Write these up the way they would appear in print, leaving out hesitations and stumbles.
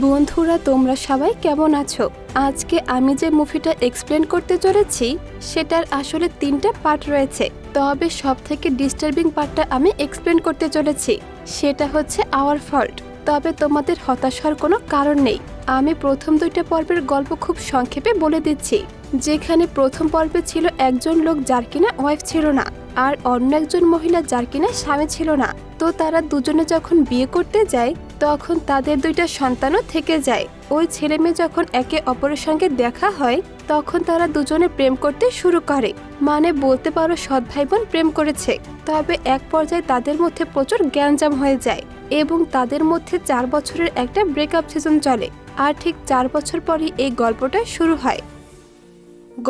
বন্ধুরা, তোমরা সবাই কেমন আছো? আজকে আমি যে মুভিটা এক্সপ্লেন করতে চলেছি সেটার আসলে 3টা পার্ট রয়েছে, তবে সবথেকে ডিস্টার্বিং পার্টটা আমি এক্সপ্লেন করতে চলেছি, সেটা হচ্ছে আওয়ার ফল্ট। তবে তোমাদের হতাশ হওয়ার কোনো কারণ নেই। আমি প্রথম 2টা পর্বের গল্প খুব সংক্ষেপে বলে দিচ্ছি। যেখানে প্রথম পর্বে ছিল একজন লোক যার কিনা ওয়াইফ ছিল না, আর অন্য একজন মহিলা যার কিনা স্বামী ছিল না। তো তারা দুজনে যখন বিয়ে করতে যায় তখন তাদের 2টা সন্তানও থেকে যায়। ওই ছেলে মেয়ে যখন একে অপরের সঙ্গে দেখা হয় তখন তারা দুজনে প্রেম করতে শুরু করে, মানে বলতে পারো সৎ ভাই বোন প্রেম করেছে। তবে এক পর্যায়ে তাদের মধ্যে প্রচুর গ্যাঞ্জাম হয়ে যায় এবং তাদের মধ্যে 4 বছরের একটা ব্রেকআপ সিজন চলে। আর ঠিক 4 বছর পরই এই গল্পটা শুরু হয়।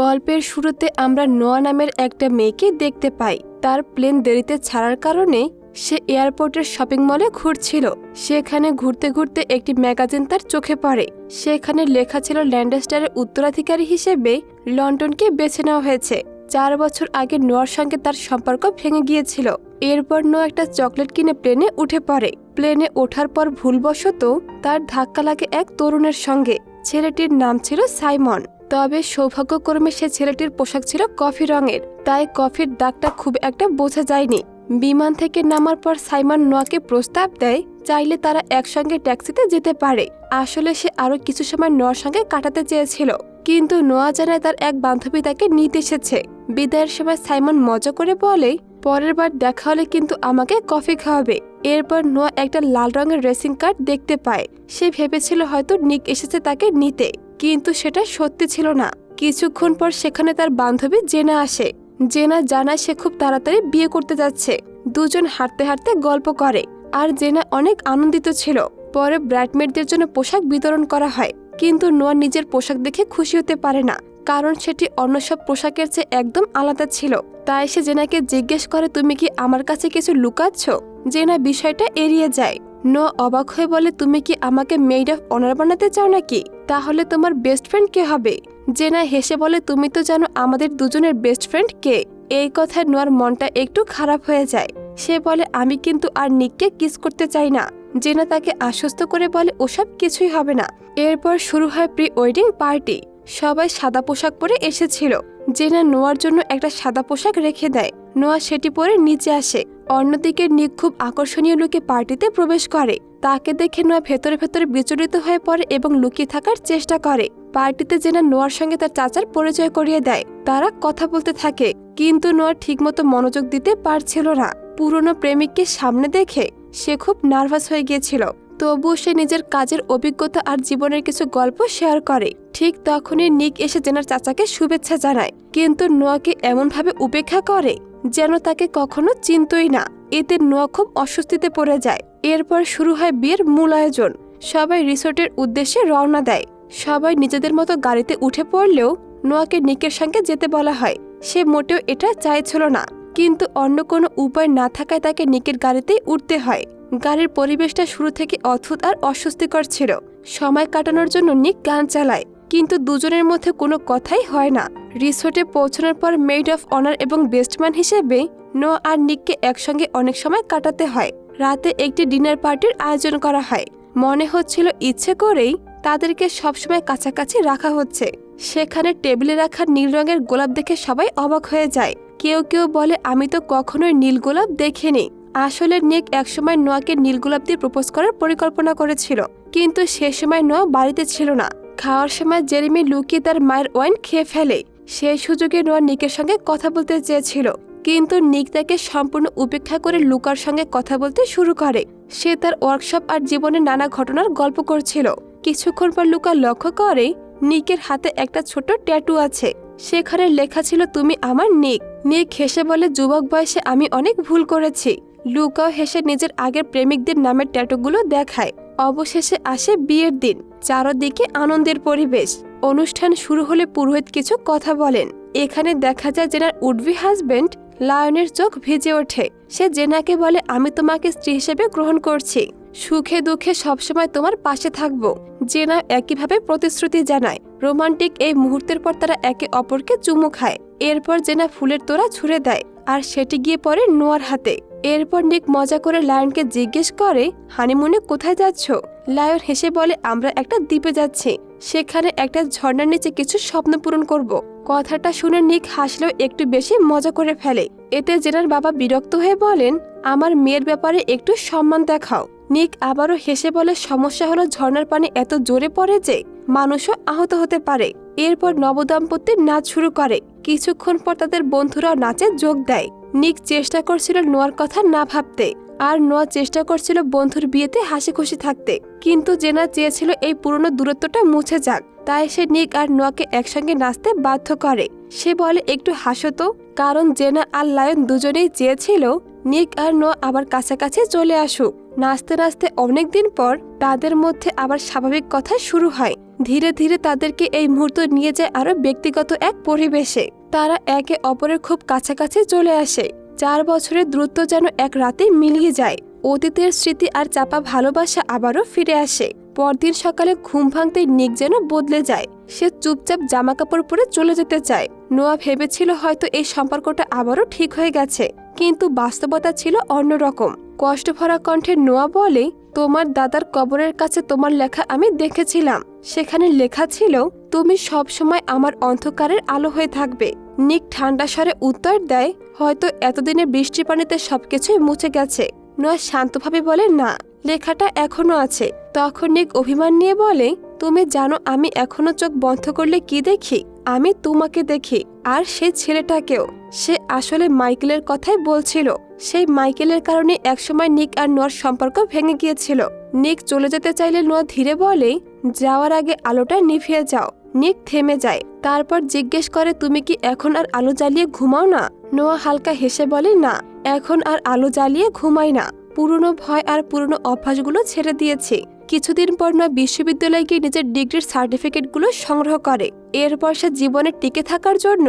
গল্পের শুরুতে আমরা নোয়া নামের একটা মেয়েকে দেখতে পাই। তার প্লেন দেরিতে ছাড়ার কারণে সে এয়ারপোর্টের শপিং মলে ঘুরছিল। সেখানে ঘুরতে ঘুরতে একটি ম্যাগাজিন তার চোখে পড়ে। সেখানে লেখা ছিল ল্যান্ডাস্টারের উত্তরাধিকারী হিসেবে লন্ডনকে বেছে নেওয়া হয়েছে। 4 বছর আগে নোয়ার সঙ্গে তার সম্পর্ক ভেঙে গিয়েছিল। এরপর নোয়া একটা চকলেট কিনে প্লেনে উঠে পড়ে। প্লেনে ওঠার পর ভুলবশত তার ধাক্কা লাগে এক তরুণের সঙ্গে। ছেলেটির নাম ছিল সাইমন। তবে সৌভাগ্যক্রমে সে ছেলেটির পোশাক ছিল কফি রঙের, তাই কফির দাগটা খুব একটা বোঝা যায়নি। বিমান থেকে নামার পর সাইমন নোয়াকে প্রস্তাব দেয় চাইলে তারা একসঙ্গে ট্যাক্সিতে যেতে পারে। আসলে সে আরো কিছু সময় নোয়ার সঙ্গে কাটাতে চেয়েছিল, কিন্তু নোয়া জানায় তার এক বান্ধবী তাকে নিতে এসেছে। বিদায়ের সময় সাইমন মজা করে বলে, পরের বার দেখা হলে কিন্তু আমাকে কফি খাওয়াবে। এরপর নোয়া একটা লাল রঙের রেসিং কার দেখতে পায়। সে ভেবেছিল হয়তো নিক এসেছে তাকে নিতে, কিন্তু সেটা সত্যি ছিল না। কিছুক্ষণ পর সেখানে তার বান্ধবী জেনা আসে। জেনা জানায় সে খুব তাড়াতাড়ি বিয়ে করতে যাচ্ছে। দুজন হাঁটতে হাঁটতে গল্প করে, আর জেনা অনেক আনন্দিত ছিল। পরে ব্রাইডমেডদের জন্য পোশাক বিতরণ করা হয়, কিন্তু নোয়া নিজের পোশাক দেখে খুশি হতে পারে না, কারণ সেটি অন্য সব পোশাকের চেয়ে একদম আলাদা ছিল। তাই সে জেনাকে জিজ্ঞেস করে, তুমি কি আমার কাছে কিছু লুকাচ্ছ? জেনা বিষয়টা এড়িয়ে যায়। নোয়া অবাক হয়ে বলে, তুমি কি আমাকে মেইড অফ অনার বানাতে চাও নাকি? তাহলে তোমার বেস্ট ফ্রেন্ড কে হবে? জেনা হেসে বলে, তুমি তো জানো আমাদের দুজনের বেস্ট ফ্রেন্ড কে। এই কথায় নোয়ার মনটা একটু খারাপ হয়ে যায়। সে বলে, আমি কিন্তু আর নিককে কিস করতে চাই না। জেনা তাকে আশ্বস্ত করে বলে, ওসব কিছুই হবে না। এরপর শুরু হয় প্রি ওয়েডিং পার্টি। সবাই সাদা পোশাক পরে এসেছিল। জেনা নোয়ার জন্য একটা সাদা পোশাক রেখে দেয়। নোয়া সেটি পরে নিচে আসে। অন্যদিকে নিক খুব আকর্ষণীয় লুকে পার্টিতে প্রবেশ করে। তাকে দেখে নোয়া ভেতরে ভেতরে বিচলিত হয়ে পড়ে এবং লুকিয়ে থাকার চেষ্টা করে। পার্টিতে জেনা নোয়ার সঙ্গে তার চাচার পরিচয় করিয়ে দেয়। তারা কথা বলতে থাকে, কিন্তু নোয়া ঠিকমতো মনোযোগ দিতে পারছিল না। পুরনো প্রেমিককে সামনে দেখে সে খুব নার্ভাস হয়ে গিয়েছিল। তবুও সে নিজের কাজের অভিজ্ঞতা আর জীবনের কিছু গল্প শেয়ার করে। ঠিক তখনই নিক এসে জেনার চাচাকে শুভেচ্ছা জানায়, কিন্তু নোয়াকে এমনভাবে উপেক্ষা করে যেন তাকে কখনো চিনতই না। এতে নোয়া খুব অস্বস্তিতে পড়ে যায়। এরপর শুরু হয় বিয়ের মূল আয়োজন। সবাই রিসোর্টের উদ্দেশ্যে রওনা দেয়। সবাই নিজেদের মতো গাড়িতে উঠে পড়লেও নোয়াকে নিকের সঙ্গে যেতে বলা হয়। সে মোটেও এটা চাইছিল না, কিন্তু অন্য কোনো উপায় না থাকায় তাকে নিকের গাড়িতেই উঠতে হয়। গাড়ির পরিবেশটা শুরু থেকে অদ্ভুত আর অস্বস্তিকর ছিল। সময় কাটানোর জন্য নিক গান চালায়, কিন্তু দুজনের মধ্যে কোনো কথাই হয় না। রিসোর্টে পৌঁছানোর পর মেইড অফ অনার এবং বেস্টম্যান হিসেবে নোয়া আর নিককে একসঙ্গে অনেক সময় কাটাতে হয়। রাতে একটি ডিনার পার্টির আয়োজন করা হয়। মনে হচ্ছিল ইচ্ছে করেই তাদেরকে সবসময় কাছাকাছি রাখা হচ্ছে। সেখানে টেবিলে রাখা নীল রঙের গোলাপ দেখে সবাই অবাক হয়ে যায়। কেউ কেউ বলে, আমি তো কখনোই নীল গোলাপ দেখিনি। আসলে নিক একসময় নোয়াকে নীল গোলাপ দিয়ে প্রপোজ করার পরিকল্পনা করেছিল, কিন্তু সে সময় নোয়া বাড়িতে ছিল না। খাওয়ার সময় জেরেমি লুকিয়ে তার মায়ের ওয়াইন খেয়ে ফেলে। সেই সুযোগে নোয়া নিকের সঙ্গে কথা বলতে চেয়েছিল, কিন্তু নিক তাকে সম্পূর্ণ উপেক্ষা করে লুকার সঙ্গে কথা বলতে শুরু করে। সে তার ওয়ার্কশপ আর জীবনের নানা ঘটনার গল্প করছিল। কিছুক্ষণ পর লুকা লক্ষ্য করে নিকের হাতে একটা ছোট ট্যাটু আছে। সেখানে লেখা ছিল, তুমি আমার নিক। নিক হেসে বলে, যুবক বয়সে আমি অনেক ভুল করেছি। লুকাও হেসে নিজের আগের প্রেমিকদের নামের ট্যাটুগুলো দেখায়। অবশেষে আসে বিয়ের দিন। চারদিকে আনন্দের পরিবেশ। অনুষ্ঠান শুরু হলে পুরোহিত কিছু কথা বলেন। এখানে দেখা যায় জেনার উডবি হাজবেন্ড লায়নের চোখ ভিজে ওঠে। সে জেনাকে বলে, আমি তোমাকে স্ত্রী হিসেবে গ্রহণ করছি। সুখে দুঃখে সবসময় তোমার পাশে থাকবো। জেনা একইভাবে প্রতিশ্রুতি জানায়। রোমান্টিক এই মুহূর্তের পর তারা একে অপরকে চুমু খায়। এরপর জেনা ফুলের তোড়া ছুঁড়ে দেয়, আর সেটি গিয়ে পড়ে নোয়ার হাতে। এরপর নিক মজা করে লায়নকে জিজ্ঞেস করে, হানিমুনে কোথায় যাচ্ছ? লায়ন হেসে বলে, আমরা একটা দ্বীপে যাচ্ছি, সেখানে একটা ঝর্ণার নিচে কিছু স্বপ্ন পূরণ করব। কথাটা শুনে নিক হাসলেও একটু বেশি মজা করে ফেলে। এতে জেনার বাবা বিরক্ত হয়ে বলেন, আমার মেয়ের ব্যাপারে একটু সম্মান দেখাও। নিক আবারও হেসে বলে, সমস্যা হলো ঝর্ণার পানি এত জোরে পড়ে যে মানুষও আহত হতে পারে। এরপর নবদম্পতির নাচ শুরু করে। কিছুক্ষণ পর তাদের বন্ধুরাও নাচে যোগ দেয়। নিক চেষ্টা করছিল নোয়ার কথা না ভাবতে, আর নোয়া চেষ্টা করছিল বন্ধুর বিয়েতে হাসি খুশি থাকতে। কিন্তু জেনা চেয়েছিল এই পুরনো দূরত্বটা মুছে যাক, তাই সে নিক আর নোয়াকে একসঙ্গে নাচতে বাধ্য করে। সে বলে, একটু হাসো তো, কারণ জেনা আর লায়ন দুজনেই চেয়েছিল নিক আর নোয়া আবার কাছাকাছি চলে আসুক। নাচতে নাচতে অনেকদিন পর তাদের মধ্যে আবার স্বাভাবিক কথা শুরু হয়। ধীরে ধীরে তাদেরকে এই মুহূর্ত নিয়ে যায় আরো ব্যক্তিগত এক পরিবেশে। তারা একে অপরের খুব কাছাকাছি চলে আসে। 4 বছরের দ্রুত যেন এক রাতে মিলিয়ে যায়। অতীতের স্মৃতি আর চাপা ভালোবাসা আবারও ফিরে আসে। পরদিন সকালে ঘুম ভাঙতেই নিক যেন বদলে যায়। সে চুপচাপ জামা কাপড় পরে চলে যেতে চায়। নোয়া ভেবেছিল হয়তো এই সম্পর্কটা আবারও ঠিক হয়ে গেছে, কিন্তু বাস্তবতা ছিল অন্যরকম। কষ্টভরা কণ্ঠে নোয়া বলে, তোমার দাদার কবরের কাছে তোমার লেখা আমি দেখেছিলাম। সেখানে লেখা ছিল, তুমি সব সময় আমার অন্ধকারের আলো হয়ে থাকবে। নিক ঠান্ডা স্বরে উত্তর দেয়, হয়তো এতদিনে বৃষ্টি পানিতে সবকিছুই মুছে গেছে। নোয়া শান্তভাবে বলে, না, লেখাটা এখনো আছে। তখন নিক অভিমান নিয়ে বলে, তুমি জানো আমি এখনো চোখ বন্ধ করলে কি দেখি? আমি তোমাকে দেখি, আর সেই ছেলেটাকেও। সে আসলে মাইকেলের কথাই বলছিল। সেই মাইকেলের কারণে একসময় নিক আর নোয়ার সম্পর্ক ভেঙে গিয়েছিল। নিক চলে যেতে চাইলে নোয়া ধীরে বলে, যাওয়ার আগে আলোটা নিভিয়ে যাও। নিক থেমে যায়, তারপর জিজ্ঞেস করে, তুমি কি এখন আর আলো জ্বালিয়ে ঘুমাও না? নোয়া হালকা হেসে বলে, না, এখন আর আলো জ্বালিয়ে ঘুমাই না। পুরনো ভয় আর পুরনো অভ্যাসগুলো ছেড়ে দিয়েছি। কিছুদিন পর নোয়া বিশ্ববিদ্যালয়ে গিয়ে নিজের ডিগ্রির সার্টিফিকেটগুলো সংগ্রহ করে। এরপর সে জীবনে টিকে থাকার জন্য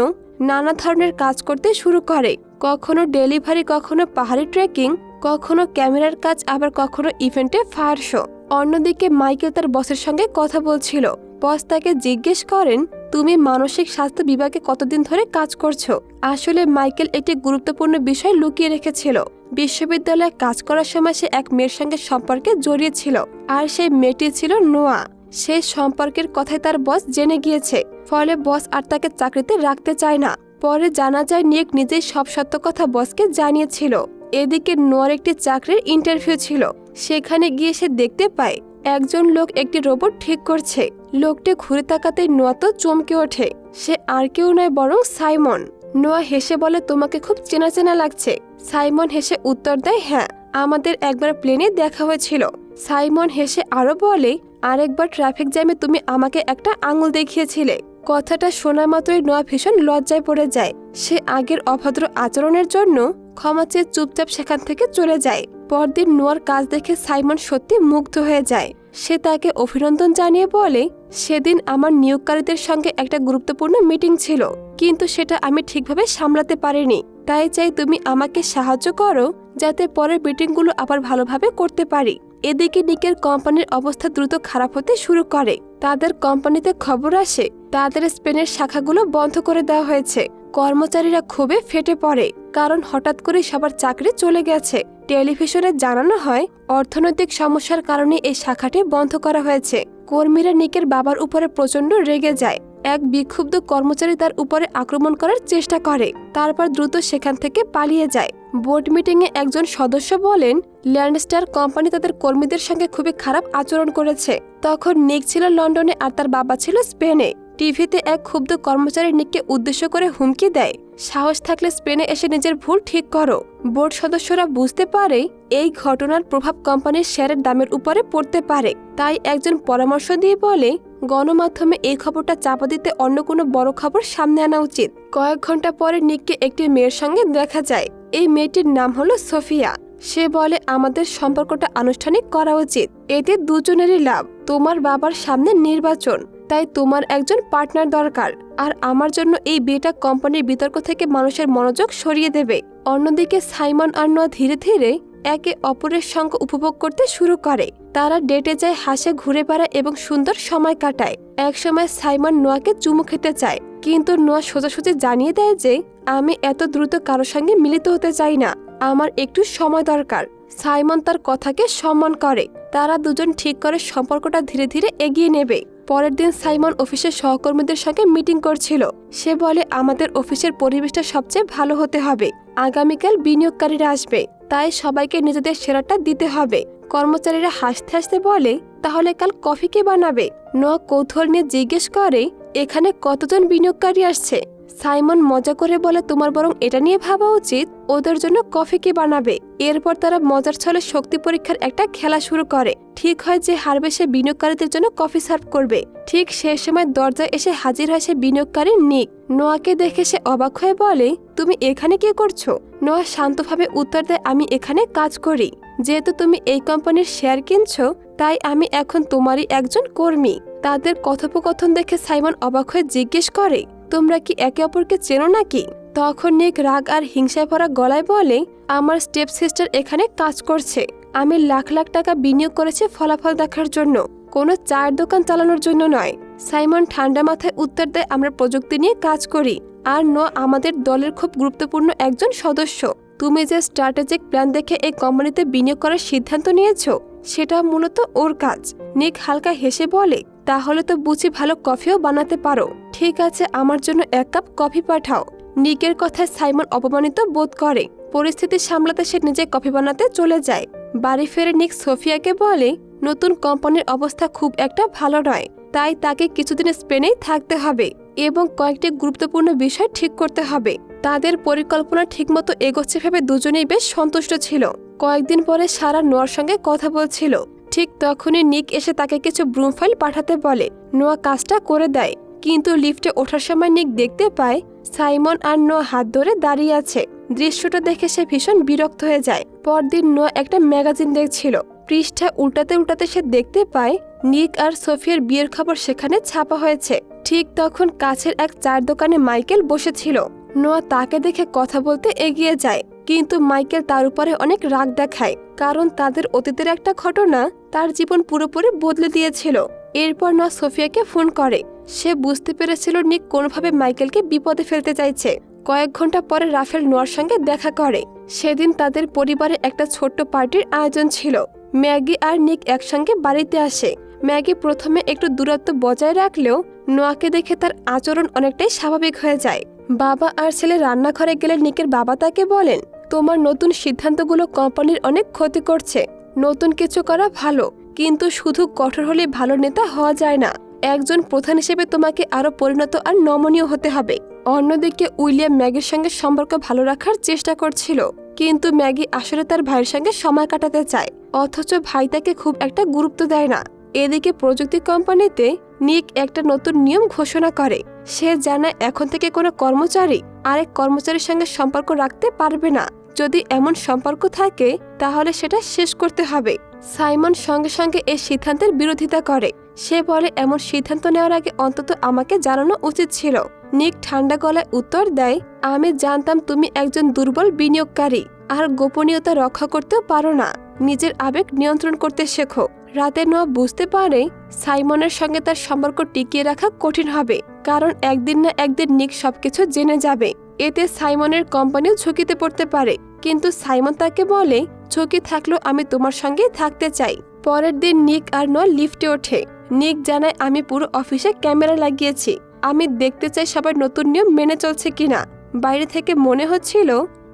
নানা ধরনের কাজ করতে শুরু করে। কখনো ডেলিভারি, কখনো পাহাড়ি ট্রেকিং, কখনো ক্যামেরার কাজ, আবার কখনো ইভেন্টে ফায়ার শো। অন্যদিকে মাইকেল তার বসের সঙ্গে কথা বলছিল। বস তাকে জিজ্ঞেস করেন, তুমি মানসিক স্বাস্থ্য বিভাগে কতদিন ধরে কাজ করছো? আসলে মাইকেল একটি গুরুত্বপূর্ণ বিষয় লুকিয়ে রেখেছিল। বিশ্ববিদ্যালয়ে কাজ করার সময় সে এক মেয়ের সঙ্গে সম্পর্কে জড়িয়েছিল, আর সেই মেয়েটি ছিল নোয়া। সেই সম্পর্কের কথাই তার বস জেনে গিয়েছে। ফলে বস আর তাকে চাকরিতে রাখতে চায় না। পরে জানা যায় নিক নিজেই সব সত্য কথা বসকে জানিয়েছিল। এদিকে নোয়ার একটি চাকরির ইন্টারভিউ ছিল। সেখানে গিয়ে সে দেখতে পায় একজন লোক একটি রোবট ঠিক করছে। লোকটি ঘুরে তাকাতেই নোয়া তো চমকে ওঠে। সে আর কেউ নয় বরং সাইমন। নোয়া হেসে বলে, তোমাকে খুব চেনা চেনা লাগছে। সাইমন হেসে উত্তর দেয়, হ্যাঁ, আমাদের একবার প্লেনে দেখা হয়েছিল। সাইমন হেসে আরো বলে, আরেকবার ট্রাফিক জ্যামে তুমি আমাকে একটা আঙুল দেখিয়েছিলে। কথাটা শোনা মাত্রই নোয়া ভীষণ লজ্জায় পড়ে যায়। সে আগের অভদ্র আচরণের জন্য ক্ষমা চেয়ে চুপচাপ সেখান থেকে চলে যায়। পরদিন নোয়ার কাজ দেখে সাইমন সত্যি মুগ্ধ হয়ে যায়। সে তাকে অভিনন্দন জানিয়ে বলে, সেদিন আমার নিয়োগকারীদের সঙ্গে একটা গুরুত্বপূর্ণ মিটিং ছিল, কিন্তু সেটা আমি ঠিকভাবে সামলাতে পারিনি। তাই চাই তুমি আমাকে সাহায্য করো, যাতে পরের মিটিংগুলো আবার ভালোভাবে করতে পারি। এদিকে নিকের কোম্পানির অবস্থা দ্রুত খারাপ হতে শুরু করে। তাদের কোম্পানিতে খবর আসে তাদের স্পেনের শাখাগুলো বন্ধ করে দেওয়া হয়েছে। কর্মচারীরা ক্ষোভে ফেটে পড়ে, কারণ হঠাৎ করে সবার চাকরি চলে গেছে। টেলিভিশনে জানানো হয় অর্থনৈতিক সমস্যার কারণে এই শাখাটি বন্ধ করা হয়েছে। কর্মীরা নিকের বাবার উপরে প্রচন্ড রেগে যায়। এক বিক্ষুব্ধ কর্মচারী তার উপরে আক্রমণ করার চেষ্টা করে, তারপর দ্রুত সেখান থেকে পালিয়ে যায়। বোর্ড মিটিংয়ে একজন সদস্য বলেন, ল্যান্ডস্টার কোম্পানি তাদের কর্মীদের সঙ্গে খুবই খারাপ আচরণ করেছে। তখন নিক ছিল লন্ডনে আর তার বাবা ছিল স্পেনে। টিভিতে এক ক্ষুব্ধ কর্মচারী নিককে উদ্দেশ্য করে হুমকি দেয়, সাহস থাকলে স্পেনে এসে নিজের ভুল ঠিক করো। বোর্ড সদস্যরা বুঝতে পারে এই ঘটনার প্রভাব কোম্পানির শেয়ারের দামের উপরে পড়তে পারে। তাই একজন পরামর্শ দিয়ে বলে, গণমাধ্যমে এই খবরটা চাপা দিতে অন্য কোনো বড় খবর সামনে আনা উচিত। কয়েক ঘন্টা পরে নিককে একটি মেয়ের সঙ্গে দেখা যায়। এই মেয়েটির নাম হলো সোফিয়া। সে বলে, আমাদের সম্পর্কটা আনুষ্ঠানিক করা উচিত। এতে দুজনেরই লাভ। তোমার বাবার সামনে নির্বাচন, তাই তোমার একজন পার্টনার দরকার। আর আমার জন্য এই বিয়েটা কোম্পানির বিতর্ক থেকে মানুষের মনোযোগ সরিয়ে দেবে। অন্যদিকে সাইমন আর নোয়া ধীরে ধীরে একে অপরের সঙ্গ উপভোগ করতে শুরু করে। তারা ডেটে যায়, হাসে, ঘুরে বেড়ায় এবং সুন্দর সময় কাটায়। একসময় সাইমন নোয়াকে চুমু খেতে চায়, কিন্তু নোয়া সোজাসুজি জানিয়ে দেয় যে আমি এত দ্রুত কারোর সঙ্গে মিলিত হতে চাই না। আমার একটু সময় দরকার। সাইমন তার কথাকে সম্মান করে। তারা দুজন ঠিক করে সম্পর্কটা ধীরে ধীরে এগিয়ে নেবে। পরের দিন সাইমন অফিসের সহকর্মীদের সঙ্গে মিটিং করছিল। সে বলে, আমাদের অফিসের পরিবেশটা সবচেয়ে ভালো হতে হবে। আগামীকাল বিনিয়োগকারীরা আসবে, তাই সবাইকে নিজেদের সেরাটা দিতে হবে। কর্মচারীরা হাসতে হাসতে বলে, তাহলে কাল কফি কে বানাবে? নোয়া কৌতূহল নিয়ে জিজ্ঞেস করে, এখানে কতজন বিনিয়োগকারী আসছে? সাইমন মজা করে বলে, তোমার বরং এটা নিয়ে ভাবা উচিত ওদের জন্য কফি কে বানাবে। এরপর তারা মজার ছলে শক্তি পরীক্ষার একটা খেলা শুরু করে। ঠিক হয় যে হারবে সে বিনিয়োগকারীদের জন্য কফি সার্ভ করবে। ঠিক সেই সময় দরজায় এসে হাজির হয় সে বিনিয়োগকারী নিক। নোয়াকে দেখে সে অবাক হয়ে বলে, তুমি এখানে কি করছো? নোয়া শান্তভাবে উত্তর দেয়, আমি এখানে কাজ করি। যেহেতু তুমি এই কোম্পানির শেয়ার কিনছো, তাই আমি এখন তোমারই একজন কর্মী। তাদের কথোপকথন দেখে সাইমন অবাক হয়ে জিজ্ঞেস করে, তোমরা কি একে অপরকে চেনো নাকি? তখন নিক রাগ আর হিংসায় ভরা গলায় বলে, আমার স্টেপ সিস্টার এখানে কাজ করছে। আমি লাখ লাখ টাকা বিনিয়োগ করেছি ফলাফল দেখার জন্য, কোনো চায়ের দোকান চালানোর জন্য নয়। সাইমন ঠান্ডা মাথায় উত্তর দেয়, আমরা প্রযুক্তি নিয়ে কাজ করি, আর আমাদের দলের খুব গুরুত্বপূর্ণ একজন সদস্য। তুমি যে স্ট্র্যাটেজিক প্ল্যান দেখে এই কোম্পানিতে বিনিয়োগ করার সিদ্ধান্ত নিয়েছো, সেটা মূলত ওর কাজ। নিক হালকা হেসে বলে, তাহলে তো বুঝি ভালো কফিও বানাতে পারো। ঠিক আছে, আমার জন্য 1 কাপ কফি পাঠাও। নিকের কথায় সাইমন অপমানিত বোধ করে। পরিস্থিতি সামলাতে সে নিজে কফি বানাতে চলে যায়। বাড়ি ফিরে নিক সোফিয়াকে বলে, নতুন কোম্পানির অবস্থা খুব একটা ভালো নয়, তাই তাকে কিছুদিন স্পেনেই থাকতে হবে এবং কয়েকটি গুরুত্বপূর্ণ বিষয় ঠিক করতে হবে। তাদের পরিকল্পনা ঠিকমতো এগোচ্ছে ভেবে দুজনেই বেশ সন্তুষ্ট ছিল। কয়েকদিন পরে সারা নোয়ার সঙ্গে কথা বলছিল। ঠিক তখনই নিক এসে তাকে কিছু ব্রুম ফাইল পাঠাতে বলে। নোয়া কাজটা করে দেয়, কিন্তু লিফটে ওঠার সময় নিক দেখতে পায় সাইমন আর নোয়া হাত ধরে দাঁড়িয়ে আছে। দৃশ্যটা দেখে সে ভীষণ বিরক্ত হয়ে যায়। পরদিন নোয়া একটা ম্যাগাজিন দেখছিল। পৃষ্ঠা উল্টাতে উল্টাতে সে দেখতে পায় নিক আর সোফিয়ার বিয়ের খবর সেখানে ছাপা হয়েছে। ঠিক তখন কাছের এক চায়ের দোকানে মাইকেল বসেছিল। নোয়া তাকে দেখে কথা বলতে এগিয়ে যায়, কিন্তু মাইকেল তার উপরে অনেক রাগ দেখায়, কারণ তাদের অতীতের একটা ঘটনা তার জীবন পুরোপুরি বদলে দিয়েছিল। এরপর নোয়া সোফিয়াকে ফোন করে। সে বুঝতে পেরেছিল নিক কোনোভাবে মাইকেলকে বিপদে ফেলতে চাইছে। কয়েক ঘন্টা পরে রাফেল নোয়ার সঙ্গে দেখা করে। সেদিন তাদের পরিবারে একটা ছোট্ট পার্টির আয়োজন ছিল। ম্যাগি আর নিক একসঙ্গে বাড়িতে আসে। ম্যাগি প্রথমে একটু দূরত্ব বজায় রাখলেও নোয়াকে দেখে তার আচরণ অনেকটাই স্বাভাবিক হয়ে যায়। বাবা আর ছেলে রান্নাঘরে গেলে নিকের বাবা তাকে বলেন, তোমার নতুন সিদ্ধান্তগুলো কোম্পানির অনেক ক্ষতি করছে। নতুন কিছু করা ভালো, কিন্তু শুধু কঠোর হলে ভালো নেতা হওয়া যায় না। একজন প্রধান হিসেবে তোমাকে আরো পরিণত আর নমনীয় হতে হবে। অন্যদিকে উইলিয়াম ম্যাগির সঙ্গে সম্পর্ক ভালো রাখার চেষ্টা করছিল, কিন্তু ম্যাগি আসলে তার ভাইয়ের সঙ্গে সময় কাটাতে চায়, অথচ ভাই তাকে খুব একটা গুরুত্ব দেয় না। এদিকে প্রযুক্তি কোম্পানিতে নিক একটা নতুন নিয়ম ঘোষণা করে। সে জানায় এখন থেকে কোনো কর্মচারী আরেক কর্মচারীর সঙ্গে সম্পর্ক রাখতে পারবে না। যদি এমন সম্পর্ক থাকে তাহলে সেটা শেষ করতে হবে। সাইমন সঙ্গে সঙ্গে এই সিদ্ধান্তের বিরোধিতা করে। সে বলে, এমন সিদ্ধান্ত নেওয়ার আগে অন্তত আমাকে জানানো উচিত ছিল। নিক ঠান্ডা গলায় উত্তর দেয়, আমি জানতাম তুমি একজন দুর্বল বিনিয়োগকারী আর গোপনীয়তা রক্ষা করতেও পারো না। নিজের আবেগ নিয়ন্ত্রণ করতে শেখো। রাতে নোয়া বুঝতে পারে সাইমনের সঙ্গে তার সম্পর্ক টিকিয়ে রাখা কঠিন হবে, কারণ একদিন না একদিন নিক সবকিছু জেনে যাবে। এতে সাইমনের কোম্পানিও ঝুঁকিতে পড়তে পারে, কিন্তু সাইমন তাকে বলে, ঝুঁকি থাকলেও আমি তোমার সঙ্গেই থাকতে চাই। পরের দিন নিক আর নোয়া লিফটে ওঠে। নিক জানায়, আমি পুরো অফিসে ক্যামেরা লাগিয়েছি, আমি দেখতে চাই সবাই নতুন নিয়ম মেনে চলছে কিনা। বাইরে থেকে মনে হচ্ছিল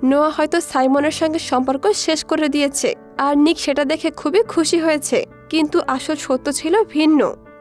নোয়া হয়তো সাইমনের সঙ্গে সম্পর্ক শেষ করে দিয়েছে, আর নিক সেটা দেখে খুবই খুশি হয়েছে। কিন্তু আসল সত্য ছিল ভিন্ন।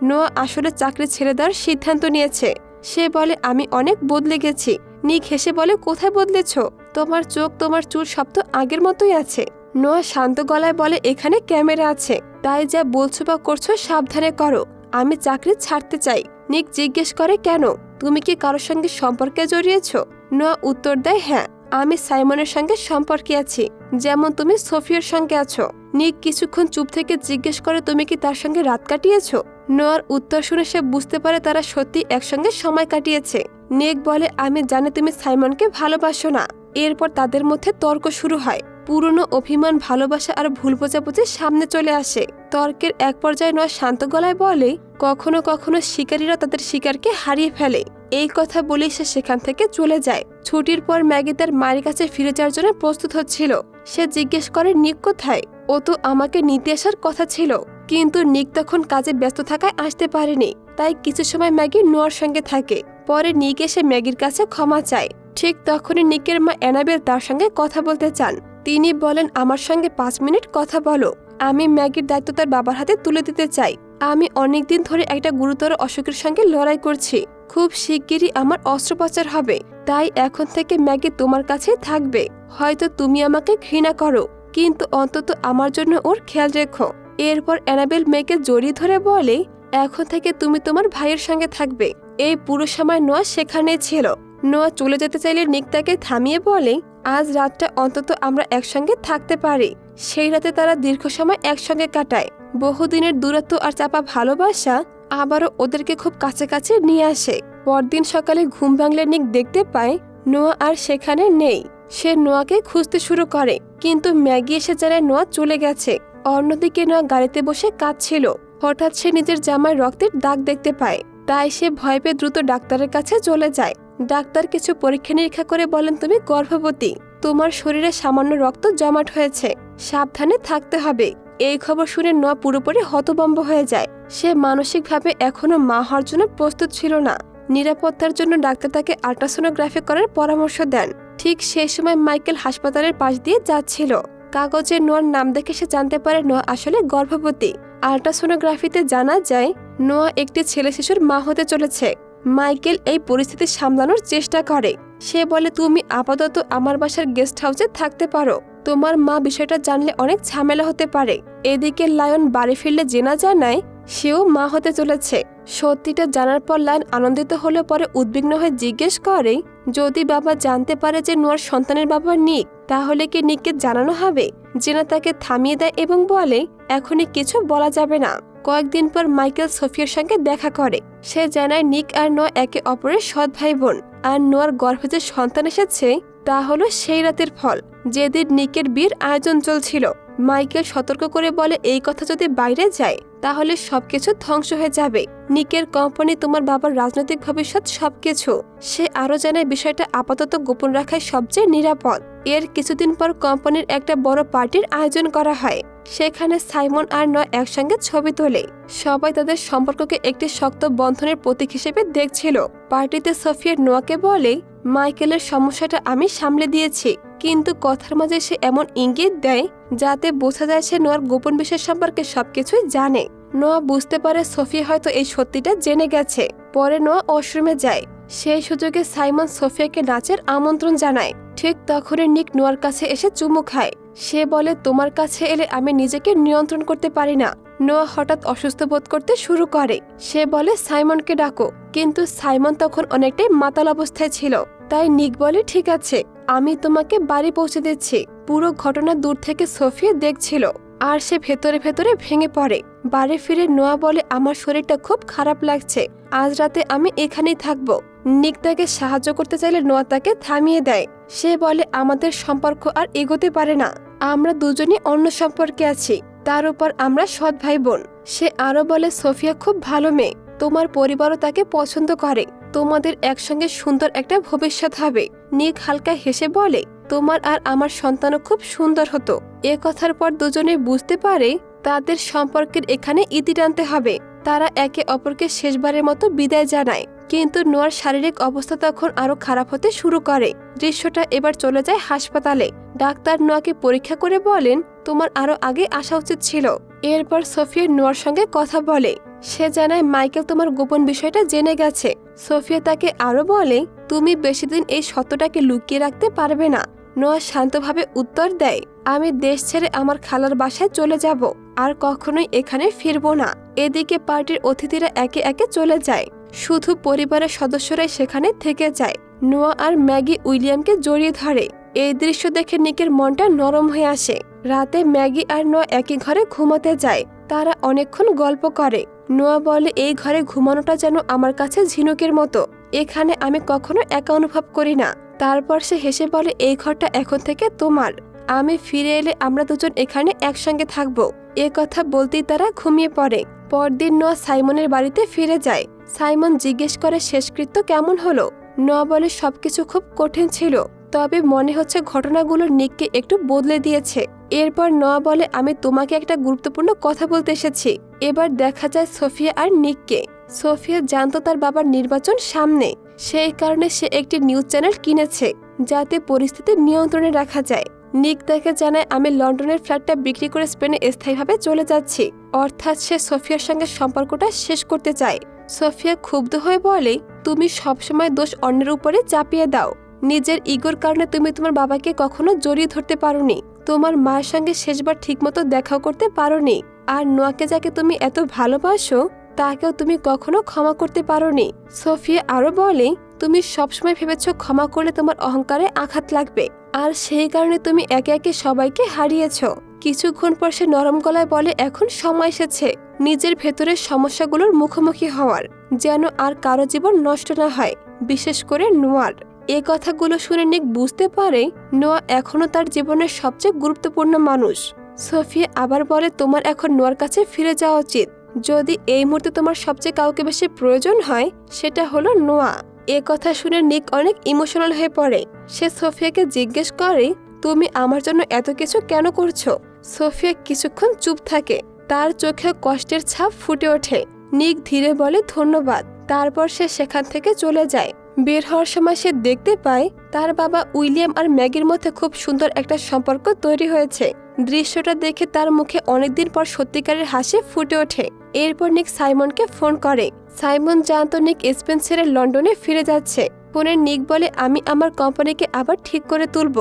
নোয়া আসলে চাকরি ছেড়ে দেওয়ার সিদ্ধান্ত নিয়েছে। সে বলে, আমি অনেক বদলে গেছি। নিক হেসে বলে, কোথায় বদলেছ? তোমার চোখ, তোমার চুল সব তো আগের মতোই আছে। নোয়া শান্ত গলায় বলে, এখানে ক্যামেরা আছে, তাই যা বলছো বা করছো সাবধানে করো। আমি চাকরি ছাড়তে চাই। নিক জিজ্ঞেস করে, কেন? তুমি কি কারোর সঙ্গে সম্পর্কে জড়িয়েছ? নোয়া উত্তর দেয়, হ্যাঁ, আমি সাইমনের সঙ্গে সম্পর্কে আছি, যেমন তুমি সোফিয়ার সঙ্গে আছো। নিক কিছুক্ষণ চুপ থেকে জিজ্ঞেস করে, তুমি কি তার সঙ্গে রাত কাটিয়েছ? নোয়ার উত্তর শুনে সে বুঝতে পারে তারা সত্যি একসঙ্গে সময় কাটিয়েছে। নিক বলে, আমি জানি তুমি সাইমনকে ভালোবাসো না। এরপর তাদের মধ্যে তর্ক শুরু হয়। পুরনো অভিমান, ভালোবাসা আর ভুল বোঝাবুঝি সামনে চলে আসে। তর্কের এক পর্যায়ে নোয়া শান্ত গলায় বলে, কখনো কখনো শিকারীরা তাদের শিকারকে হারিয়ে ফেলে, এই কথা বলেই সে সেখান থেকে চলে যায়। ছুটির পর ম্যাগি তার মায়ের কাছে ফিরে যাওয়ার জন্য প্রস্তুত হচ্ছিল। সে জিজ্ঞেস করে নিক কোথায়। ও তো আমাকে নিতে আসার কথা ছিল, কিন্তু নিক তখন কাজে ব্যস্ত থাকায় আসতে পারেনি। তাই কিছু সময় ম্যাগি নোয়ার সঙ্গে থাকে। পরে নিক এসে ম্যাগির কাছে ক্ষমা চায়। ঠিক তখনই নিকের মা অ্যানাবেল তার সঙ্গে কথা বলতে চান। তিনি বলেন, আমার সঙ্গে 5 মিনিট কথা বলো। আমি ম্যাগির দায়িত্ব তার বাবার হাতে তুলে দিতে চাই। আমি অনেকদিন ধরে একটা গুরুতর অসুখের সঙ্গে লড়াই করছি। খুব শিগগিরই আমার অস্ত্রোপচার হবে। তাই এখন থেকে ম্যাগি তোমার কাছেই থাকবে। হয়তো তুমি আমাকে ঘৃণা করো, কিন্তু অন্তত আমার জন্য ওর খেয়াল রেখো। এরপর অ্যানাবেল মেয়েকে জড়িয়ে ধরে বলে, এখন থেকে তুমি তোমার ভাইয়ের সঙ্গে থাকবে। এই পুরো সময় নোয়া সেখানেই ছিল। নোয়া চলে যেতে চাইলে নিক তাকে থামিয়ে বলে, আজ রাতটা অন্তত আমরা একসঙ্গে থাকতে পারি। সেই রাতে তারা দীর্ঘ সময় একসঙ্গে কাটায়। বহুদিনের দূরত্ব আর চাপা ভালোবাসা আবারও ওদেরকে খুব কাছাকাছি নিয়ে আসে। পরদিন সকালে ঘুম ভাঙলে নিক দেখতে পায় নোয়া আর সেখানে নেই। সে নোয়াকে খুঁজতে শুরু করে, কিন্তু ম্যাগি এসে জানায় নোয়া চলে গেছে। অন্যদিকে নোয়া গাড়িতে বসে কাঁদছিল। হঠাৎ সে নিজের জামায় রক্তের দাগ দেখতে পায়। তাই সে ভয় পেয়ে দ্রুত ডাক্তারের কাছে চলে যায়। ডাক্তার কিছু পরীক্ষা নিরীক্ষা করে বলেন, তুমি গর্ভবতী। তোমার শরীরে সামান্য রক্ত জমাট হয়েছে, সাবধানে থাকতে হবে। এই খবর শুনে নোয়া পুরোপুরি হতভম্ব হয়ে যায়। সে মানসিকভাবে এখনো মা হওয়ার জন্য প্রস্তুত ছিল না। নিরাপত্তার জন্য ডাক্তার তাকে আল্ট্রাসোনোগ্রাফি করার পরামর্শ দেন। ঠিক সেই সময় মাইকেল হাসপাতালের পাশ দিয়ে যাচ্ছিল। কাগজে নোয়ার নাম দেখে সে জানতে পারে নোয়া আসলে গর্ভবতী। আল্ট্রাসোনোগ্রাফিতে জানা যায় নোয়া একটি ছেলে শিশুর মা হতে চলেছে। মাইকেল এই পরিস্থিতি সামলানোর চেষ্টা করে। সে বলে, তুমি আপাতত আমার বাসার গেস্ট হাউসে থাকতে পারো। তোমার মা বিষয়টা জানলে অনেক ঝামেলা হতে পারে। এদিকে লায়ন বাড়ি ফিরলে জেনা জানায় সেও মা হতে চলেছে। সত্যিটা জানার পর লায়ন আনন্দিত হলে পরে উদ্বিগ্ন হয়ে জিজ্ঞেস করে, যদি বাবা জানতে পারে যে নোয়ার সন্তানের বাবা নিক, তাহলে কি নিককে জানানো হবে? জেনা তাকে থামিয়ে দেয় এবং বলে, এখনই কিছু বলা যাবে না। কয়েকদিন পর মাইকেল সোফিয়ার সঙ্গে দেখা করে। সে জানায় নিক আর নোয়া একে অপরের সৎ ভাই বোন। আর নোয়ার গর্ভে যে সন্তান এসেছে তা হলো সেই রাতের ফল, যেদিন নিকের বিয়ের আয়োজন চলছিল। মাইকেল সতর্ক করে বলে, এই কথা যদি বাইরে যায় তাহলে সবকিছু ধ্বংস হয়ে যাবে। নিকের কোম্পানি, তোমার বাবার রাজনৈতিক ভবিষ্যৎ, সবকিছু। সে আরো জানায় বিষয়টা আপাতত গোপন রাখাই সবচেয়ে নিরাপদ। এর কিছুদিন পর কোম্পানির একটা বড় পার্টির আয়োজন করা হয়। সেখানে সাইমন আর নোয়া একসঙ্গে ছবি তোলে। সবাই তাদের সম্পর্ককে একটি শক্ত বন্ধনের প্রতীক হিসেবে দেখছিল। পার্টিতে সোফিয়া নোয়াকে বলে, মাইকেলের সমস্যাটা আমি সামলে দিয়েছি, কিন্তু কথার মাঝে সে এমন ইঙ্গিত দেয় যাতে বোঝা যায় সে নোয়ার গোপন বিষয় সম্পর্কে সবকিছুই জানে। নোয়া বুঝতে পারে সোফিয়া হয়তো এই সত্যিটা জেনে গেছে। পরে নোয়া ওয়াশরুমে যায়। সেই সুযোগে সাইমন সোফিয়াকে নাচের আমন্ত্রণ জানায়। ঠিক তখনই নিক নোয়ার কাছে এসে চুমু খায়। সে বলে, তোমার কাছে এলে আমি নিজেকে নিয়ন্ত্রণ করতে পারি না। নোয়া হঠাৎ অসুস্থ বোধ করতে শুরু করে। সে বলে, সাইমনকে ডাকো। কিন্তু সাইমন তখন অনেকটাই মাতাল অবস্থায় ছিল। তাই নিক বলে, ঠিক আছে, আমি তোমাকে বাড়ি পৌঁছে দিচ্ছি। পুরো ঘটনা দূর থেকে সোফিয়া দেখছিল আর সে ভেতরে ভেতরে ভেঙে পড়ে। বাড়ি ফিরে নোয়া বলে, আমার শরীরটা খুব খারাপ লাগছে, আজ রাতে আমি এখানেই থাকবো। নিক তাকে সাহায্য করতে চাইলে নোয়া তাকে থামিয়ে দেয়। সে বলে, আমাদের সম্পর্ক আর এগোতে পারে না। আমরা দুজনই অন্য সম্পর্কে আছি, তার উপর আমরা সৎ ভাই বোন। সে আরো বলে, সোফিয়া খুব ভালো মেয়ে, তোমার পরিবারও তাকে পছন্দ করে। তোমাদের একসঙ্গে সুন্দর একটা ভবিষ্যৎ হবে। নিক হালকা হেসে বলে, তোমার আর আমার সন্তানও খুব সুন্দর হতো। এ কথার পর দুজনে বুঝতে পারে তাদের সম্পর্কের এখানে ইতি টানতে হবে। তারা একে অপরকে শেষবারের মতো বিদায় জানায়। কিন্তু নোয়ার শারীরিক অবস্থা তখন আরো খারাপ হতে শুরু করে। দৃশ্যটা এবার চলে যায় হাসপাতালে। ডাক্তার নোয়াকে পরীক্ষা করে বলেন, তোমার আরো আগে আসা উচিত ছিল। এরপর সোফিয়া নোয়ার সঙ্গে কথা বলে। সে জানায় মাইকেল তোমার গোপন বিষয়টা জেনে গেছে। সোফিয়া তাকে আরো বলে, তুমি বেশি দিন এই সত্যটাকে লুকিয়ে রাখতে পারবে না। নোয়া শান্তভাবে উত্তর দেয়, আমি দেশ ছেড়ে আমার খালার বাসায় চলে যাব, আর কখনোই এখানে ফিরবো না। এদিকে পার্টির অতিথিরা একে একে চলে যায়। শুধু পরিবারের সদস্যরাই সেখানে থেকে যায়। নোয়া আর ম্যাগি উইলিয়ামকে জড়িয়ে ধরে। এই দৃশ্য দেখে নিকের মনটা নরম হয়ে আসে। রাতে ম্যাগি আর নোয়া একই ঘরে ঘুমাতে যায়। তারা অনেকক্ষণ গল্প করে। নোয়া বলে, এই ঘরে ঘুমানোটা যেন আমার কাছে ঝিনুকের মতো। এখানে আমি কখনো একা অনুভব করি না। তারপর সে হেসে বলে, এই ঘরটা এখন থেকে তোমার। আমি ফিরে এলে আমরা দুজন এখানে একসঙ্গে থাকবো। এ কথা বলতেই তারা ঘুমিয়ে পড়ে। পরদিন নোয়া সাইমনের বাড়িতে ফিরে যায়। সাইমন জিজ্ঞেস করে শেষকৃত্য কেমন হলো। নোয়া বলে সবকিছু খুব কঠিন ছিল, তবে মনে হচ্ছে ঘটনাগুলো নিককে একটু বদলে দিয়েছে। এরপর নোয়া বলে আমি তোমাকে একটা গুরুত্বপূর্ণ কথা বলতে এসেছি। এবার দেখা যায় সোফিয়া আর নিককে। সোফিয়া জানতো তার বাবার নির্বাচন সামনে, সেই কারণে সে একটি নিউজ চ্যানেল কিনেছে যাতে পরিস্থিতি নিয়ন্ত্রণে রাখা যায়। নিক তাকে জানায় আমি লন্ডনের ফ্ল্যাটটা বিক্রি করে স্পেনে স্থায়ীভাবে চলে যাচ্ছি, অর্থাৎ সে সোফিয়ার সঙ্গে সম্পর্কটা শেষ করতে চায়। সোফিয়া ক্ষুব্ধ হয়ে বলে তুমি সবসময় দোষ অন্যের উপরে চাপিয়ে দাও। নিজের ইগোর কারণে তুমি তোমার বাবাকে কখনো জড়িয়ে ধরতে পারোনি, তোমার মায়ের সঙ্গে শেষবার ঠিকমতো দেখা করতে পারোনি, আর নোয়াকে যাকে তুমি এত ভালোবাসো তাকেও তুমি কখনো ক্ষমা করতে পারোনি। সোফিয়া আরো বলে তুমি সবসময় ভেবেছ ক্ষমা করলে তোমার অহংকারে আঘাত লাগবে, আর সেই কারণে তুমি একে একে সবাইকে হারিয়েছ। কিছুক্ষণ পর সে নরম গলায় বলে এখন সময় এসেছে নিজের ভেতরের সমস্যাগুলোর মুখোমুখি হওয়ার, যেন আর কারো জীবন নষ্ট না হয়, বিশেষ করে নোয়ার। এ কথাগুলো শুনে নিক বুঝতে পারে নোয়া এখনো তার জীবনের সবচেয়ে গুরুত্বপূর্ণ মানুষ। সোফিয়া আবার বলে তোমার এখন নোয়ার কাছে ফিরে যাওয়া উচিত। যদি এই মুহূর্তে তোমার সবচেয়ে কাউকে বেশি প্রয়োজন হয় সেটা হলো নোয়া। এ কথা শুনে নিক অনেক ইমোশনাল হয়ে পড়ে। সে সোফিয়াকে জিজ্ঞেস করে তুমি আমার জন্য এত কিছু কেন করছো। সোফিয়া কিছুক্ষণ চুপ থাকে, তার চোখে কষ্টের ছাপ ফুটে ওঠে। নিক ধীরে বলে ধন্যবাদ। তারপর সে সেখান থেকে চলে যায়। বের হওয়ার সময় সে দেখতে পায় তার বাবা উইলিয়াম আর ম্যাগির মধ্যে খুব সুন্দর একটা সম্পর্ক তৈরি হয়েছে। দৃশ্যটা দেখে তার মুখে অনেকদিন পর সত্যিকারের হাসি ফুটে ওঠে। এরপর নিক সাইমনকে ফোন করে। সাইমন জানতো নিক স্পেন ছেড়ে লন্ডনে ফিরে যাচ্ছে। ফোনে নিক বলে আমি আমার কোম্পানিকে আবার ঠিক করে তুলব।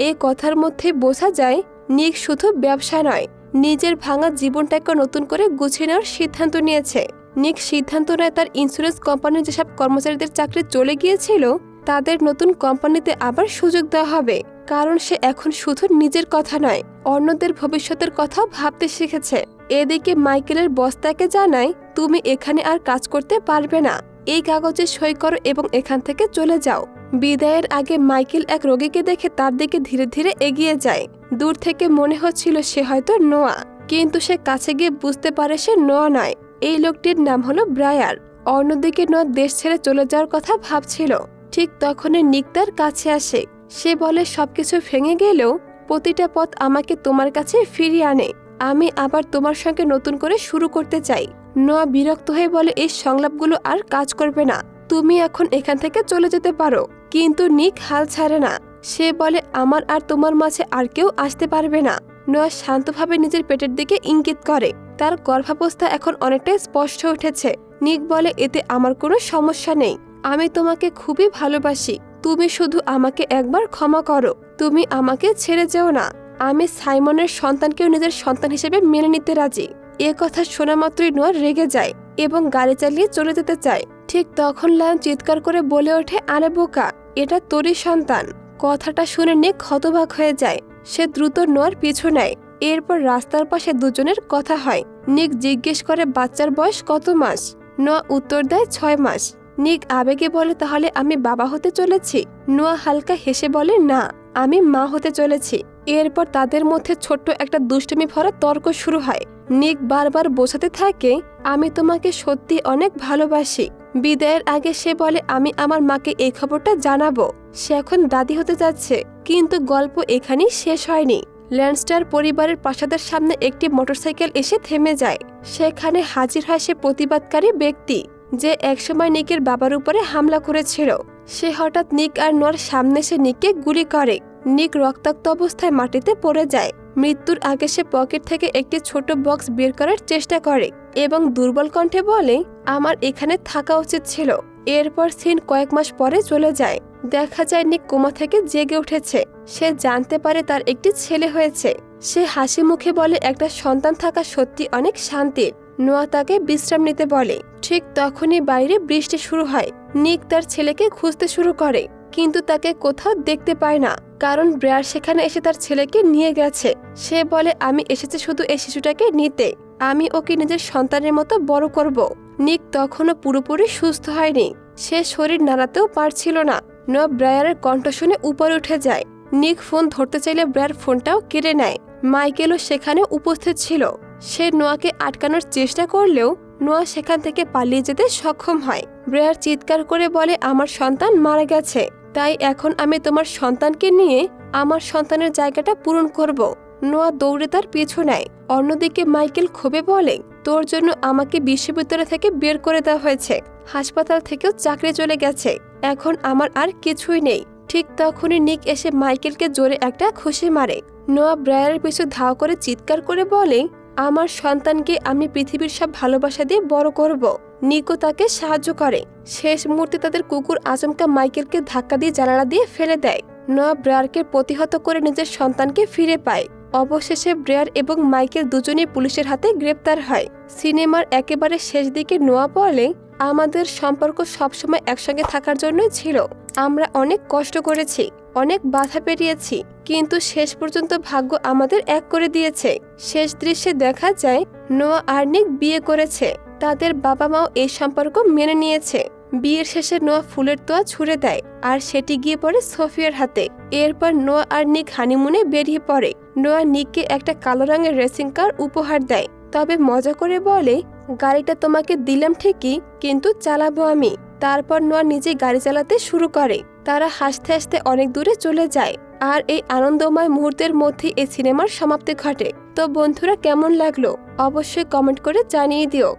এই কথার মধ্যে বোঝা যায় নিক শুধু ব্যবসা নয়, নিজের ভাঙা জীবনটাকে নতুন করে গুছিয়ে নেওয়ার সিদ্ধান্ত নিয়েছে। নিক সিদ্ধান্ত নেয় তার ইন্স্যুরেন্স কোম্পানির যেসব কর্মচারীদের চাকরি চলে গিয়েছিল তাদের নতুন কোম্পানিতে আবার সুযোগ দেওয়া হবে, কারণ সে এখন শুধু নিজের কথা নয় অন্যদের ভবিষ্যতের কথা ভাবতে শিখেছে। এদিকে মাইকেলের বস তাকে জানায় তুমি এখানে আর কাজ করতে পারবে না, এই কাগজে সই করো এবং এখান থেকে চলে যাও। বিদায়ের আগে মাইকেল এক রোগীকে দেখে তার দিকে ধীরে ধীরে এগিয়ে যায়। দূর থেকে মনে হচ্ছিল সে হয়তো নোয়া, কিন্তু সে কাছে গিয়ে বুঝতে পারে সে নোয়া নয়। এই লোকটির নাম হলো ব্রায়ার। অন্যদিকে নোয়া দেশ ছেড়ে চলে যাওয়ার কথা ভাবছিল। ঠিক তখনই নিক তার কাছে আসে। সে বলে সবকিছু ভেঙে গেলেও প্রতিটা পথ আমাকে তোমার কাছে ফিরিয়ে আনে, আমি আবার তোমার সঙ্গে নতুন করে শুরু করতে চাই। নোয়া বিরক্ত হয়ে বলে এই সংলাপগুলো আর কাজ করবে না, তুমি এখন এখান থেকে চলে যেতে পারো। কিন্তু নিক হাল ছাড়ে না। সে বলে আমার আর তোমার মাঝে আর কেউ আসতে পারবে না। নোয়া শান্তভাবে নিজের পেটের দিকে ইঙ্গিত করে। তার গর্ভাবস্থা এখন অনেকটাই স্পষ্ট উঠেছে। নিক বলে এতে আমার কোনো সমস্যা নেই, আমি তোমাকে খুবই ভালোবাসি, তুমি শুধু আমাকে একবার ক্ষমা করো, তুমি আমাকে ছেড়ে যেও না। আমি সাইমনের সন্তানকেও নিজের সন্তান হিসেবে মেনে নিতে রাজি। এ কথা শোনা মাত্রই নোয়া রেগে যায় এবং গাড়ি চালিয়ে চলে যেতে চায়। ঠিক তখন লায়ন চিৎকার করে বলে ওঠে আরে বোকা, এটা তোরই সন্তান। কথাটা শুনে নিক হতবাক হয়ে যায়। সে দ্রুত নোয়ার পিছু নেয়। এরপর রাস্তার পাশে দুজনের কথা হয়। নিক জিজ্ঞেস করে বাচ্চার বয়স কত মাস। নোয়া উত্তর দেয় 6 মাস। নিক আবেগে বলে তাহলে আমি বাবা হতে চলেছি। নোয়া হালকা হেসে বলে না, আমি মা হতে চলেছি। এরপর তাদের মধ্যে ছোট্ট একটা দুষ্টুমি ভরা তর্ক শুরু হয়। নিক বারবার বোঝাতে থাকে আমি তোমাকে সত্যি অনেক ভালোবাসি। বিদায়ের আগে সে বলে আমি আমার মাকে এই খবরটা জানাবো। সে এখন দাদি হতে যাচ্ছে। কিন্তু গল্প এখানেই শেষ হয়নি। ল্যান্ডস্টার পরিবারের প্রাসাদের সামনে একটি মোটরসাইকেল এসে থেমে যায়। সেখানে হাজির হয় সে প্রতিবাদকারী ব্যক্তি যে একসময় নিকের বাবার উপরে হামলা করেছিল। সে হঠাৎ নিক আর নোয়ার সামনে এসে নিককে গুলি করে। নিক রক্তাক্ত অবস্থায় মাটিতে পড়ে যায়। মৃত্যুর আগে সে পকেট থেকে একটি ছোট বক্স বের করার চেষ্টা করে এবং দুর্বল কণ্ঠে বলে আমার এখানে থাকা উচিত ছিল। এরপর সিন কয়েক মাস পরে চলে যায়। দেখা যায় নিক কোমা থেকে জেগে উঠেছে। সে জানতে পারে তার একটি ছেলে হয়েছে। সে হাসি মুখে বলে একটা সন্তান থাকা সত্যি অনেক শান্তির। নোয়া তাকে বিশ্রাম নিতে বলে। ঠিক তখনই বাইরে বৃষ্টি শুরু হয়। নিক তার ছেলেকে খুঁজতে শুরু করে, কিন্তু তাকে কোথাও দেখতে পায় না, কারণ ব্রেয়ার সেখানে এসে তার ছেলেকে নিয়ে গেছে। সে বলে আমি এসেছি শুধু এই শিশুটাকে নিতে, আমি ওকে নিজের সন্তানের মতো বড় করব। নিক তখনও পুরোপুরি সুস্থ হয়নি। সে শরীর নাড়াতেও পারছিল না। নোয়া ব্রায়ারের কণ্ঠ শুনে উপরে উঠে যায়। নিক ফোন ধরতে চাইলে ব্রায়ার ফোনটাও কেড়ে নেয়। মাইকেলও সেখানে উপস্থিত ছিল। সে নোয়াকে আটকানোর চেষ্টা করলেও নোয়া সেখান থেকে পালিয়ে যেতে সক্ষম হয়। ব্রেয়ার চিৎকার করে বলে, আমার সন্তান মারা গেছে, তাই এখন আমি তোমার সন্তানকে নিয়ে আমার সন্তানের জায়গাটা পূরণ করব। নোয়া দৌড়ে তার পিছু নেয়। অন্যদিকে মাইকেল ক্ষোভে বলে, তোর জন্য আমাকে বিশ্ববিদ্যালয় থেকে বের করে দেওয়া হয়েছে, হাসপাতাল থেকেও চাকরি চলে গেছে, এখন আমার আর কিছুই নেই। ঠিক তখনই নিক এসে মাইকেলকে জোরে একটা খুশি মারে। নোয়া ব্রেয়ারের পিছু ধাও করে চিৎকার করে বলে, আমার সন্তানকে আমি পৃথিবীর সব ভালোবাসা দিয়ে বড় করব। নিকও তাকে সাহায্য করে। শেষ মুহূর্তে তাদের কুকুর আচমকা মাইকেলকে ধাক্কা দিয়ে জানালা দিয়ে ফেলে দেয়। নোয়া ব্রেয়ারকে প্রতিহত করে নিজের সন্তানকে ফিরে পায়। অবশেষে ব্রেয়ার এবং মাইকেল দুজনেই পুলিশের হাতে গ্রেপ্তার হয়। সিনেমার একেবারে শেষ দিকে নোয়া বলে, আমাদের সম্পর্ক সবসময় একসঙ্গে থাকার জন্যই ছিল। আমরা অনেক কষ্ট করেছি, অনেক বাধা পেরিয়েছি, কিন্তু শেষ পর্যন্ত ভাগ্য আমাদের এক করে দিয়েছে। শেষ দৃশ্যে দেখা যায় নোয়া আর নিক বিয়ে করেছে। তাদের বাবা মাও এই সম্পর্ক মেনে নিয়েছে। বিয়ের শেষে নোয়া ফুলের তোয়া ছুঁড়ে দেয় আর সেটি গিয়ে পড়ে সোফিয়ার হাতে। এরপর নোয়া আর নিক হানিমুনে বেরিয়ে পড়ে। নোয়া নিককে একটা কালো রঙের রেসিং কার উপহার দেয়, তবে মজা করে বলে, গাড়িটা তোমাকে দিলাম ঠিকই, কিন্তু চালাবো আমি। তারপর নোয়া নিজে গাড়ি চালাতে শুরু করে। তারা হাসতে হাসতে অনেক দূরে চলে যায়। আর এই আনন্দময় মুহূর্তের মধ্যে এই সিনেমার সমাপ্তি ঘটে। তো বন্ধুরা, কেমন লাগলো অবশ্যই কমেন্ট করে জানিয়ে দিও।